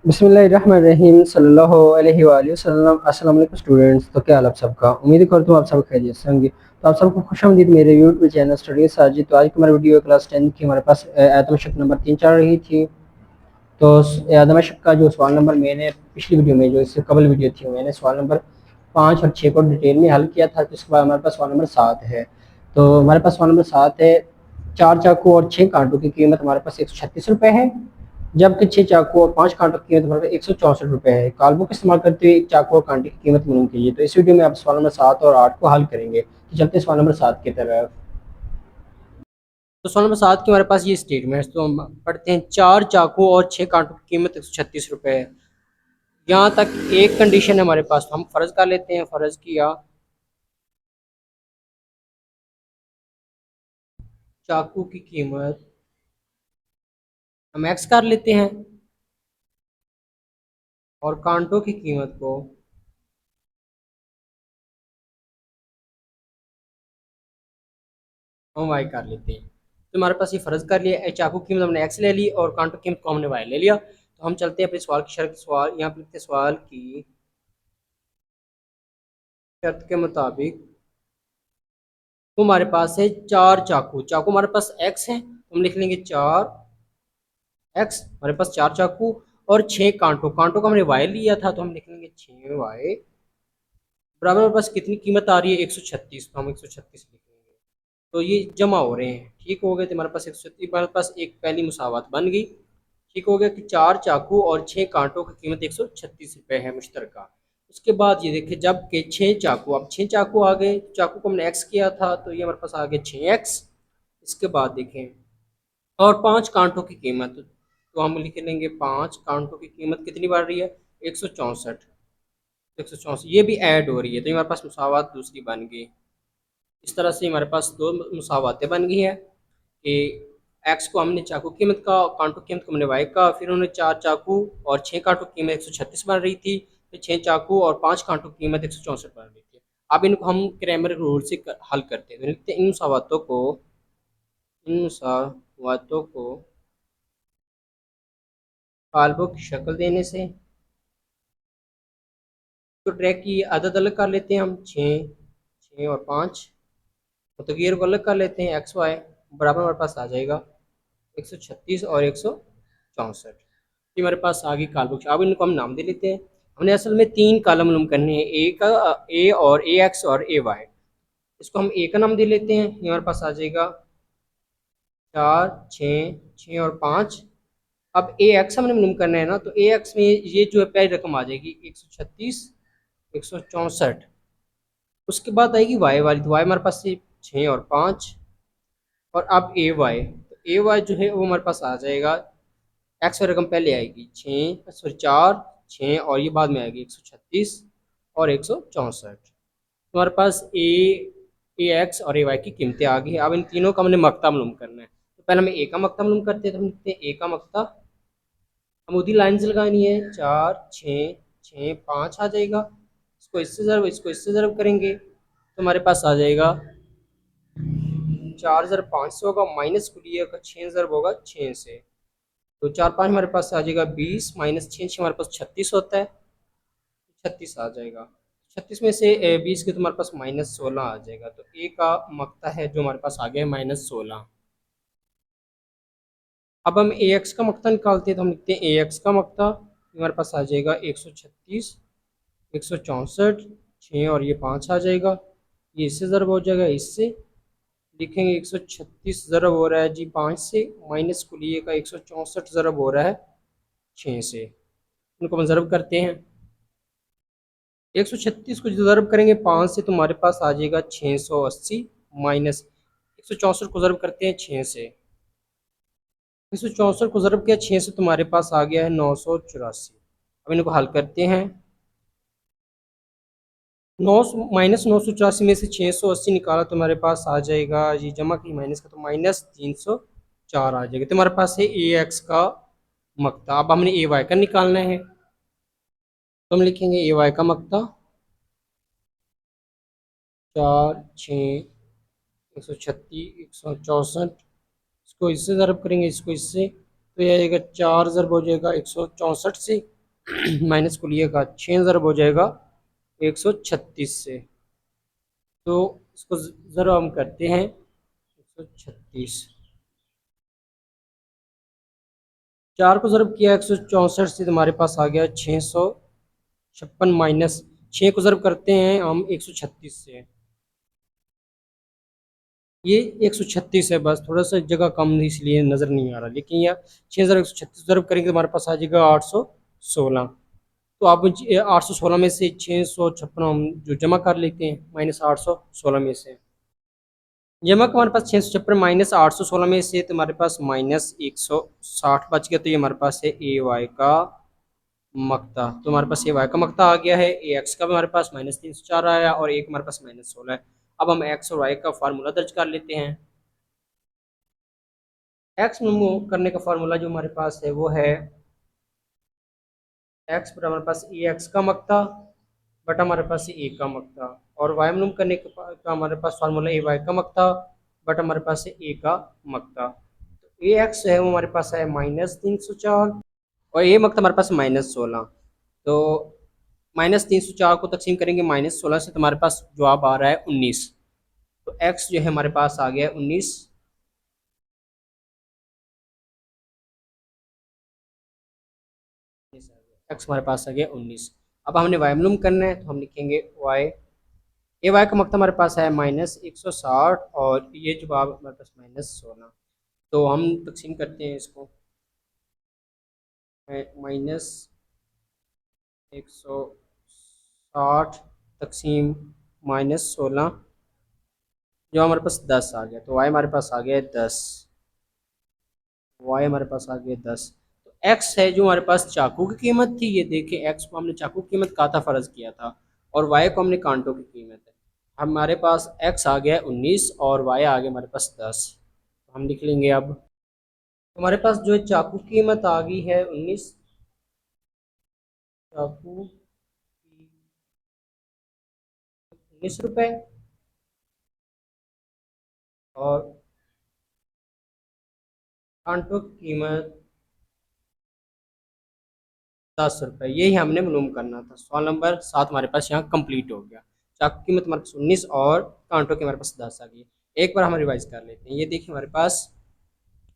बिस्मिल्लाहिर्रहमानिर्रहीम सल्लल्लाहु अलैहि वसल्लम। अस्सलाम वालेकुम स्टूडेंट्स। तो क्या हाल आप सबका, उम्मीद करता हूँ आप सब खैरियत से होंगे। तो आप सबको खुशामदीद मेरे यूट्यूब चैनल स्टडी साजिद। तो आज की हमारी वीडियो क्लास 10 की हमारे पास आयतम शक नंबर 3 चल रही थी। तो आयतम शक का जो सवाल नंबर मैंने पिछली वीडियो में, जो इससे कबल वीडियो थी, मैंने सवाल नंबर 5 और 6 को डिटेल में हल किया था। तो इसके बाद हमारे पास सवाल नंबर 7 है। तो हमारे पास सवाल नंबर 7 है, 4 चाकू और 6 कांटों की कीमत हमारे पास 136 रुपये है, जबकि 6 चाकू और 5 कांटों की कीमत हमारे पास 164 रुपये है। कालबुक इस्तेमाल करते हुए एक चाकू और कांटे की कीमत मालूम कीजिए। तो इस वीडियो में आप सवाल नंबर 7 और 8 को हल करेंगे। तो चलते हैं सवाल नंबर 7 की तरफ। तो सवाल नंबर 7 की हमारे पास ये स्टेटमेंट, तो हम पढ़ते हैं। 4 चाकू और 6 कांटों की कीमत 136 रुपये है। यहाँ तक एक कंडीशन है हमारे पास, तो हम फर्ज कर लेते हैं। फर्ज किया, चाकू की कीमत हम एक्स कर लेते हैं और कांटों की कीमत को हम वाई कर लेते हैं। तो हमारे पास ये फर्ज कर लिया, चाकू की कीमत हमने एक्स ले ली और कांटों की कीमत को हमने वाई ले लिया। तो हम चलते हैं अपने सवाल की शर्त। सवाल यहाँ पे लिखते हैं, सवाल की शर्त के मुताबिक तो हमारे पास है 4 चाकू। चाकू हमारे पास एक्स है, तो हम लिख लेंगे 4 एक्स। हमारे पास 4 चाकू और 6 कांटों, कांटों का हमने वाई लिया था, तो हम लिख लेंगे 6 वाई बराबर हमारे पास कितनी कीमत आ रही है, 136। तो हम 136 लिख लेंगे। तो ये जमा हो रहे हैं, ठीक हो गए। तो हमारे पास 136, हमारे पास एक पहली मुसावत बन गई। ठीक हो गया कि 4 चाकू और 6 कांटों की कीमत 136 रुपये है मुश्तरका। उसके बाद ये देखिए, जब के 6 चाकू, अब 6 चाकू आ गए, चाकू को हमने एक्स किया था, तो ये हमारे पास आ गए 6 एक्स। इसके बाद देखें, और 5 कांटों की कीमत, तो हम लिख लेंगे 5 कांटों की कीमत कितनी बढ़ रही है, 164। ये भी ऐड हो रही है, तो ये हमारे पास मुसावत दूसरी बन गई। इस तरह से हमारे पास दो मुसावतें बन गई है कि एक्स को हमने चाकू कीमत का, कांटो कीमत को हमने वाई का, फिर उन्होंने 4 चाकू और 6 कांटो कीमत 136 बन रही थी, फिर 6 चाकू और 5 कांटो कीमत 164 बन रही थी। अब इनको हम क्रैमर रूल से हल करते हैं। तो लिखते हैं, इन मुसावतों को काल्बों की शक्ल देने से, तो ट्रैक की आदत अलग कर लेते हैं हम, 6 और 5, मुतगैर को अलग कर लेते हैं, एक्स वाई बराबर हमारे पास आ जाएगा 136 और 164। ये हमारे पास आ गई कालबुक। अब इनको हम नाम दे लेते हैं। हमने असल में 3 कालम मालूम करने हैं, ए का, ए और ए एक्स और ए वाई। इसको हम ए का नाम दे लेते हैं। ये हमारे पास आ जाएगा 4, 6 और 5। अब ए एक्स हमने मालूम करना है ना, तो ए एक्स में ये जो है पहली रकम आ जाएगी 136, 164। उसके बाद आएगी वाई वाली, तो वाई हमारे पास से 6 और 5। और अब ए वाई, तो ए वाई जो है वो हमारे पास आ जाएगा, एक्स वाली रकम पहले आएगी 6, सॉरी 4, 6 और ये बाद में आएगी 136 और 164। हमारे पास ए एक्स और ए वाई की कीमतें आ गई। अब इन तीनों का हमने मकता मालूम करना है। तो पहले हमें ए का मकता मालूम करते हैं। तो हम लिखते हैं ए का मकता, हम उसी लाइन से लगानी है, 4, 6, 5 आ जाएगा। इसको इससे ज़रब करेंगे, तो हमारे पास आ जाएगा 4 ज़रब 5 से होगा, माइनस कुलिए का 6 ज़रब होगा 6 से। तो 4, 5 हमारे पास आ जाएगा 20, माइनस 6 हमारे पास 36 होता है, 36 आ जाएगा। 36 में से 20 के तो हमारे पास -16 आ जाएगा। तो ए का मकता है जो हमारे पास आ गया है -16। अब हम ए एक्स का मकता निकालते हैं। तो हम लिखते हैं ए एक्स का मकता, हमारे पास आ जाएगा 136, 164, 6 और ये 5 आ जाएगा। ये इससे ज़रब हो जाएगा, इससे लिखेंगे 136 ज़रब हो रहा है जी 5 से, माइनस कुलिए का 164 ज़रब हो रहा है 6 से। उनको हम ज़रब करते हैं। 136 को जो ज़रब करेंगे 5 से, तो हमारे पास आ जाएगा 680, माइनस 164 को ज़रब करते हैं 6 से, 164 को ज़रब किया 6 से, तो हमारे पास आ गया है 984। अब इनको हल करते हैं। 9 -984 में से 680 निकाला तो हमारे पास आ जाएगा, ये जमा की माइनस का, तो -304 आ जाएगा। तो हमारे पास है ए एक्स का मकता। अब हमने ए वाई का निकालना है, तो हम लिखेंगे ए वाई का मकता 4, 6, 136, 164, इसको इससे ज़रब करेंगे, इसको इससे, तो यह आएगा 4 ज़रब हो जाएगा 164 से, माइनस को लिएगा 6 ज़रब हो जाएगा 136 से। तो इसको ज़रब हम करते हैं 136, 4 को ज़रब किया 164 से, तो हमारे पास आ गया 656 माइनस 6 को ज़रब करते हैं हम 136 से, ये 136 है, बस थोड़ा सा जगह कम इसलिए नज़र नहीं आ रहा, लेकिन यह 6,136 ज़रब करेंगे तो हमारे पास आ जाएगा 816। तो आप 816 में से 656 हम जो जमा कर लेते हैं माइनस 816 में से, जमा का हमारे पास 656 माइनस 816 में से, तो हमारे पास माइनस 160 बच गया। तो ये हमारे पास है ए वाई का मक्ता। तो हमारे पास ए वाई का मक्ता आ गया है। ए एक्स का भी हमारे पास -304 आया और एक हमारे पास -16 है। अब हम एक्स और वाई का फार्मूला दर्ज कर लेते हैं। एक्स में करने का फार्मूला जो हमारे पास है वो है एक्स बराबर हमारे पास ए एक्स का मक्ता बटा हमारे पास ए का मक्ता, और वाई मालूम करने का हमारे पास फार्मूला ए वाई का मक्ता बटा हमारे पास है ए का मक्ता। तो ए एक्स है वो हमारे पास है -304 और ए मक्ता हमारे पास -16। तो -304 को तकसीम करेंगे -16 से, तो हमारे पास जवाब आ रहा है 19। तो एक्स जो है हमारे पास आ गया 19। एक्स हमारे पास आ गया 19। अब हमने वाई मालूम करना है, तो हम लिखेंगे वाई, ए वाई का मकता हमारे पास है -160 और ये जवाब हमारे पास -16। तो हम तकसीम करते हैं इसको, -160 तकसीम -16, जो हमारे पास 10 आ गया। तो वाई हमारे पास आ गया 10, वाई हमारे पास आ गया 10। तो एक्स है जो हमारे पास चाकू की कीमत थी, ये देखिए एक्स को हमने चाकू की कीमत का था फ़र्ज किया था, और वाई को हमने कांटों की कीमत है। हमारे पास एक्स आ गया 19 और वाई आ गया हमारे पास 10। तो हम लिख लेंगे अब, हमारे पास जो है चाकू की कीमत आ गई है 19, चाकू की 19 रुपये, और कांटों की कीमत 10 रुपये। यही हमने मालूम करना था। सवाल नंबर 7 हमारे पास यहाँ कंप्लीट हो गया। चाकू की कीमत हमारे पास 19 और कांटों की हमारे पास 10 आ गई। एक बार हम रिवाइज कर लेते हैं। ये देखिए हमारे पास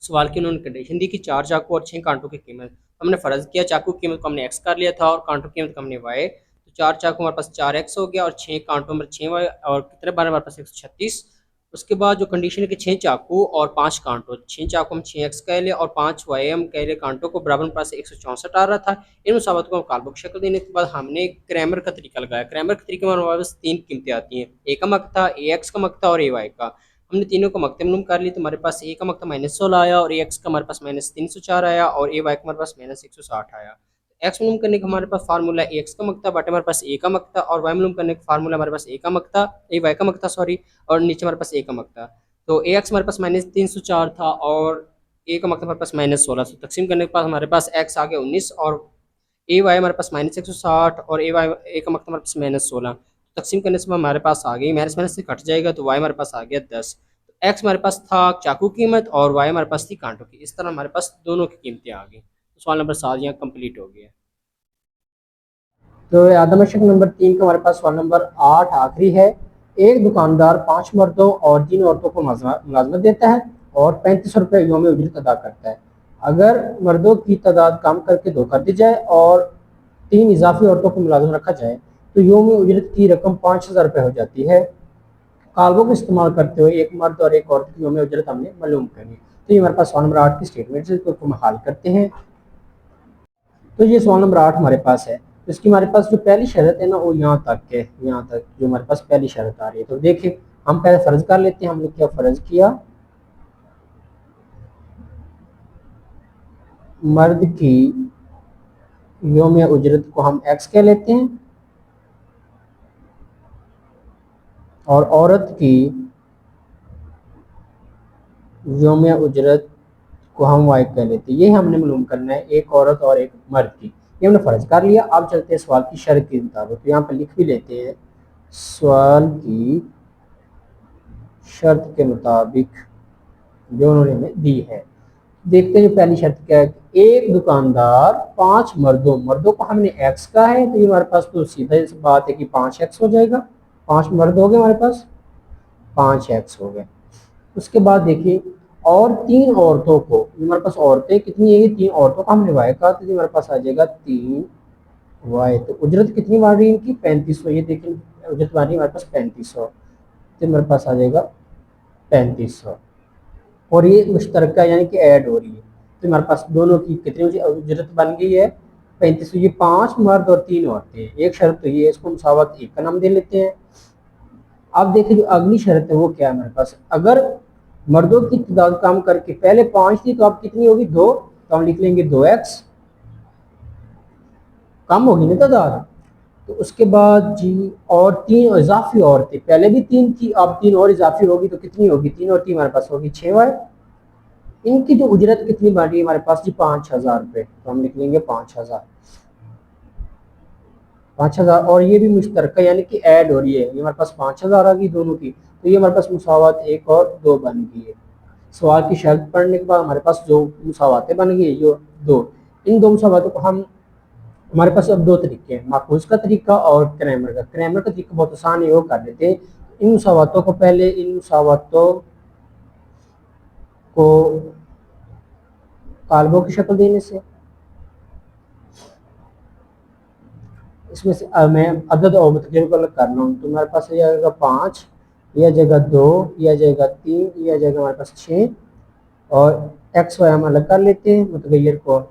सवाल की उन्होंने कंडीशन दी कि 4 चाकू और 6 कांटों की कीमत, हमने फ़र्ज किया चाकू की कीमत को हमने एक्स कर लिया था और कांटों की कीमत को हमने वाई। तो 4 चाकू हमारे पास 4x हो गया और 6 कांटों में 6y, और कितने बार हमारे पास 136। उसके बाद जो कंडीशन है कि 6 चाकू और 5 कांटों, 6 चाकू हम 6x कह ले और 5 वाई हम कह ले कांटों को, बराबर हमारे पास 164 आ रहा था। इन मुसावत को काल्पनिक शक्ल देने के बाद हमने क्रैमर का तरीका लगाया। क्रैमर के तरीके में हमारे पास 3 कीमतें आती हैं, ए का मकता, ए एक्स का मकता और ए वाई का। हमने तीनों को मकते मालूम कर ली, तो हमारे पास ए का मकता -16 आया और ए एक्स का हमारे पास -304 आया और ए वाई का हमारे पास -160 आया। एक्स मालूम करने का हमारे पास फार्मूला ए एक्स का मकता बटे हमारे पास ए का मकता, और वाई मालूम करने का फार्मूला हमारे पास ए का मकता, ए वाई का मकता सॉरी, और नीचे हमारे पास ए का मकता। तो ए एक्स हमारे पास -304 था और ए का मकता हमारे पास -16। तो तकसीम करने के बाद हमारे पास एक्स आ गया 19 और ए वाई हमारे पास -160 और ए वाई ए का मकता हमारे पास -16। तकसीम करने से हमारे पास आ गई, माइनस माइनस से कट जाएगा, तो वाई हमारे पास आ गया 10। तो एक्स हमारे पास था चाकू कीमत और वाई हमारे पास थी कांटों की। इस तरह हमारे पास दोनों की कीमतें आ गई। तो सवाल नंबर 7 यहाँ कंप्लीट हो गया। तो आदमशक नंबर 3 का हमारे पास सवाल नंबर 8 आखिरी है। एक दुकानदार 5 मर्दों और 3 औरतों को मुलाजमत देता है और 35 रुपये योम उजरत अदा करता है। अगर मर्दों की तादाद कम करके 2 कर दी जाए और 3 इजाफी औरतों को मुलाजिम रखा जाए तो योम उजरत की रकम 5000 रुपये हो जाती है। कालबों का इस्तेमाल करते हुए एक मर्द और एक औरत की योम उजरत हमने मालूम करनी। तो ये हमारे पास सवाल नंबर 8 की स्टेटमेंट है, इसको हम हल करते हैं। तो ये सवाल नंबर 8 हमारे पास है। तो इसकी हमारे पास जो पहली शर्त है ना वो यहाँ तक है, यहाँ तक जो हमारे पास पहली शर्त आ रही है। तो देखिए हम पहले फर्ज कर लेते हैं। हमने क्या फर्ज किया, मर्द की योम उजरत को हम एक्स कह लेते हैं और औरत की योम उजरत को हम वाई कह लेते हैं। ये हमने मालूम करना है, एक औरत और एक मर्द की। ये हमने फर्ज कर लिया। अब चलते हैं सवाल की शर्त के मुताबिक। तो यहाँ पर लिख भी लेते हैं, सवाल की शर्त के मुताबिक जो उन्होंने हमें दी है। देखते हैं जो पहली शर्त क्या है, एक दुकानदार 5 मर्दों मर्दों को हमने एक्स का है, तो ये हमारे पास तो सीधा सी बात है कि 5x हो जाएगा। 5 मर्द हो गए हमारे पास, 5x हो गए। उसके बाद देखिए, और 3 औरतों को, हमारे पास औरतें कितनी है, 3 औरतों का हमने वाई कहा, तो हमारे पास आ जाएगा 3y। तो उजरत कितनी मार रही है इनकी, 3500। ये देखिए उजरत मार रही है हमारे पास 3500, तो हमारे पास आ जाएगा 3500। और ये मुश्तरका यानी कि ऐड हो रही है, तो हमारे पास दोनों की कितनी उजरत बन गई है, 3500। ये 5 मर्द और 3 औरतें। एक शर्त तो ये, इसको मुसावत एक का नाम दे लेते हैं। अब देखिए जो अगली शर्त है वो क्या है हमारे पास, अगर मर्दों की तादाद काम करके पहले 5 थी, तो अब कितनी होगी, 2, तो हम लिख लेंगे 2x, कम होगी ना तादाद। तो उसके बाद जी, और 3 इजाफी औरतें, पहले भी 3 थी, अब 3 और इजाफी होगी, तो कितनी होगी, 3 और 3 हमारे पास होगी 6y। इनकी जो उजरत कितनी बढ़ रही है हमारे पास जी, 5000 रुपये, तो हम लिख लेंगे 5000। 5000, और ये भी मुश्तरका यानी कि ऐड हो रही है, ये हमारे पास 5000 आ गई दोनों की, तो ये हमारे पास मुसावत 1 और 2 बन गई है। सवाल की शर्त पढ़ने के बाद हमारे पास जो मुसावतें बन गई, जो दो, इन दो मुसावतों को हम, हमारे पास अब 2 तरीके हैं, माखूज का तरीका और क्रैमर का। क्रैमर का तरीका बहुत आसान है, वो कर लेते हैं। इन मुसावतों को पहले, इन मुसावतों को कालबों की शक्ल देने से, इसमें से मैं अदद और मुतकरीब को अलग कर रहा हूँ, तो हमारे पास आ जाएगा 5, यह जगह 2, यह जगह 3, यह जगह हमारे पास 6, और एक्स वाई हम अलग कर लेते हैं मुतगैर को,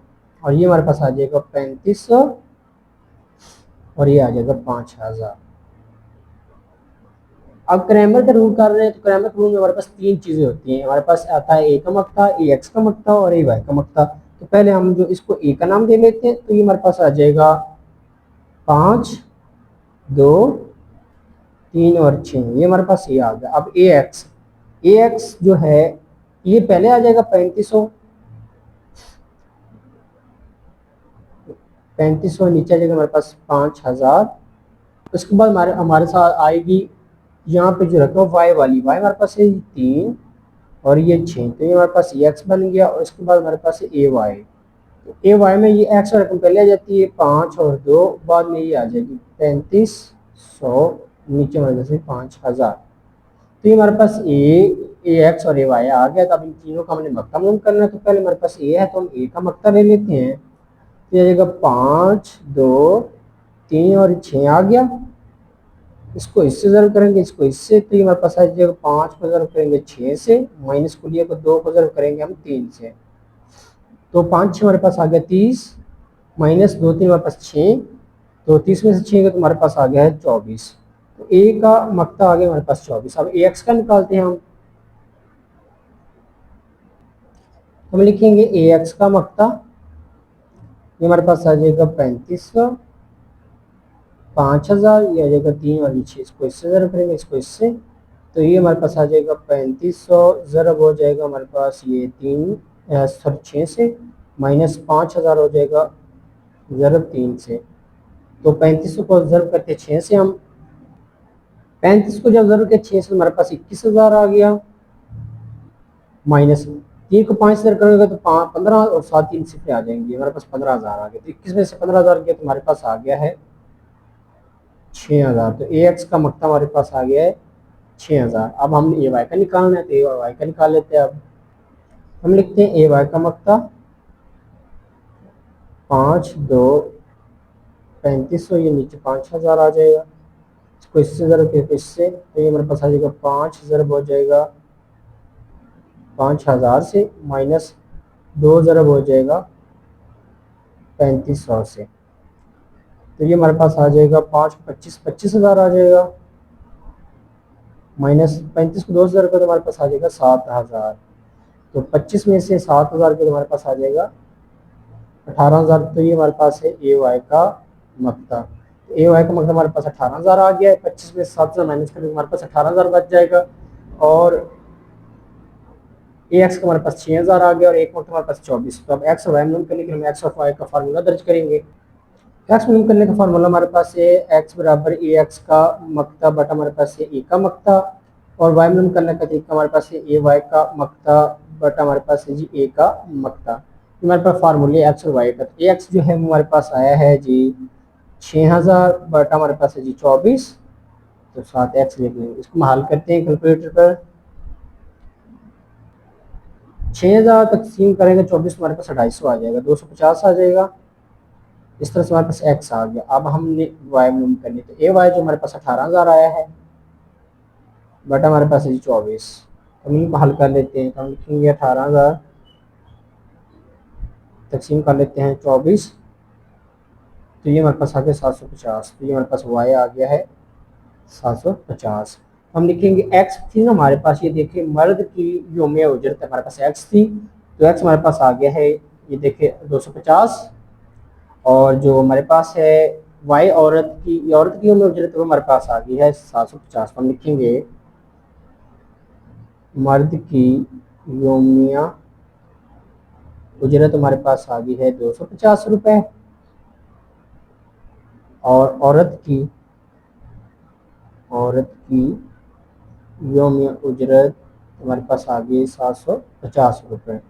और ये हमारे पास आ जाएगा 3500, और ये आ जाएगा 5000। अब क्रैमर का रूल कर रहे हैं, तो क्रैमर के रूल में हमारे पास 3 चीज़ें होती हैं। हमारे पास आता है ए का मक्ता, ए एक्स का मक्ता और ए वाई का मक्ता। तो पहले हम जो इसको ए का नाम दे लेते हैं, तो ये हमारे पास आ जाएगा 5, 2, 3 और 6, ये हमारे पास ये आ गया। अब ए एक्स जो है, ये पहले आ जाएगा 3500, 3500 नीचे आ जाएगा हमारे पास 5000। उसके बाद हमारे हमारे साथ आएगी यहाँ पे जो रकम वाई वाली, वाई हमारे पास है 3 और ये 6, तो ये हमारे पास ये एक्स बन गया। और इसके बाद हमारे पास है ए वाई, तो ए वाई में ये एक्स रकम पहले आ जाती है 5 और 2, बाद में ये आ जाएगी 3500, नीचे हमारे पास 5000। तो ये हमारे पास ए एक्स और ए वाई आ गया। तो अब इन तीनों का हमने मक्ता मालूम करना है, तो पहले हमारे पास ए है, तो हम ए का मक्ता ले लेते हैं। तो ये आ जाएगा 5, 2, 3 और 6 आ गया। इसको इससे ज़र्ब करेंगे, इसको इससे, तो ये हमारे पास आ जाएगा 5 को ज़र्ब करेंगे 6 से, माइनस को लिया को 2 को ज़र्ब करेंगे हम 3 से, तो 5 6 हमारे पास आ गया 30, माइनस 2 3 हमारे पास 6, तो 30 में से 6 का तो हमारे पास आ गया है 24। तो ए का मक्ता आ गया हमारे पास 24। अब ए एक्स का निकालते हैं हम लिखेंगे ए एक्स का मक्ता, ये हमारे पास आ जाएगा 3500, 5000, ये आ जाएगा 3 और ये 6, इसको इससे ज़रब करेंगे, इसको इससे, तो ये हमारे पास आ जाएगा 3500 ज़रब हो जाएगा हमारे पास ये 6 से, माइनस 5000 हो जाएगा ज़रब 3 से। तो 3500 को ज़रब करते 6 से, हम 35 को जब ज़रब के 6 से हमारे पास 21000 आ गया, माइनस 3 को 5 से करेंगे तो 15 और 7 3 सिफरें आ जाएंगी, हमारे पास 15000 आ गया। तो 21 में से 15000 गया तो हमारे पास आ गया है 6000। तो ए एक्स का मक्ता हमारे पास आ गया है 6000। अब हम ए वाई का निकालना है, तो ए वाई का निकाल लेते हैं। अब हम लिखते हैं ए वाई का मक्ता 5, 2, 3500, ये नीचे 5000 आ जाएगा, इसको इससे ज़रब करके इससे, तो ये हमारे पास आ जाएगा 5 ज़रब हो जाएगा 5000 से, माइनस 2 ज़रब हो जाएगा 3500 से, तो ये हमारे पास आ जाएगा 5 25 25000 आ जाएगा, माइनस 35 को 2000 का तो हमारे पास आ जाएगा 7000। तो 25 में से 7000 के हमारे पास आ जाएगा 18000। तो ये हमारे पास है ए वाई का मक्ता। तो ए वाई का मक्ता हमारे पास 18000 आ गया है, 25 में से 7000 माइनस करेंगे हमारे पास 18000 बच जाएगा। और ए एक्स का हमारे पास 6000 आ गया, और एक मक्ता हमारे पास 24। तो अब एक्स और वाई मालूम करने के लिए हम एक्स और वाई का फार्मूला दर्ज करेंगे। एक्स मालूम करने का फार्मूला हमारे पास है एक्स बराबर ए एक्स का मक्ता बटा हमारे पास है ए का मक्ता, और वाई मालूम करने का तरीका हमारे पास है ए वाई का मक्ता बट हमारे पास है जी ए का मक्ता। हमारे पास फार्मूले एक्स और वाई का, ए एक्स जो है हमारे पास आया है जी 6000, बट हमारे पास है जी 24, तो साथ एक्स लिख लेंगे। इसको हम हल करते हैं कैलकुलेटर पर। 6000 तकसीम करेंगे 24, हमारे पास 250 आ जाएगा, 250 आ जाएगा। इस तरह से हमारे पास एक्स आ गया। अब हमने वाई मालूम करनी, तो ए वाई जो हमारे पास 18000 आया है, बट हमारे पास है जी 24। हम इनको हल कर लेते हैं, तो हम लिखेंगे 18000 तकसीम कर लेते हैं 24, तो ये हमारे पास आ गया 750। तो ये हमारे पास वाई आ गया है 750। हम लिखेंगे एक्स थी ना हमारे पास, ये देखिए मर्द की योमिया उजरत हमारे पास एक्स थी, तो एक्स हमारे पास आ गया है, ये देखिए 250। और जो हमारे पास है वाई औरत की योमिया उजरत वो हमारे पास आ गई है 750। हम लिखेंगे मर्द की योमिया उजरत हमारे पास आ गई है 250 रुपये, और औरत की योमिया उजरत हमारे पास आ गई 750 रुपये।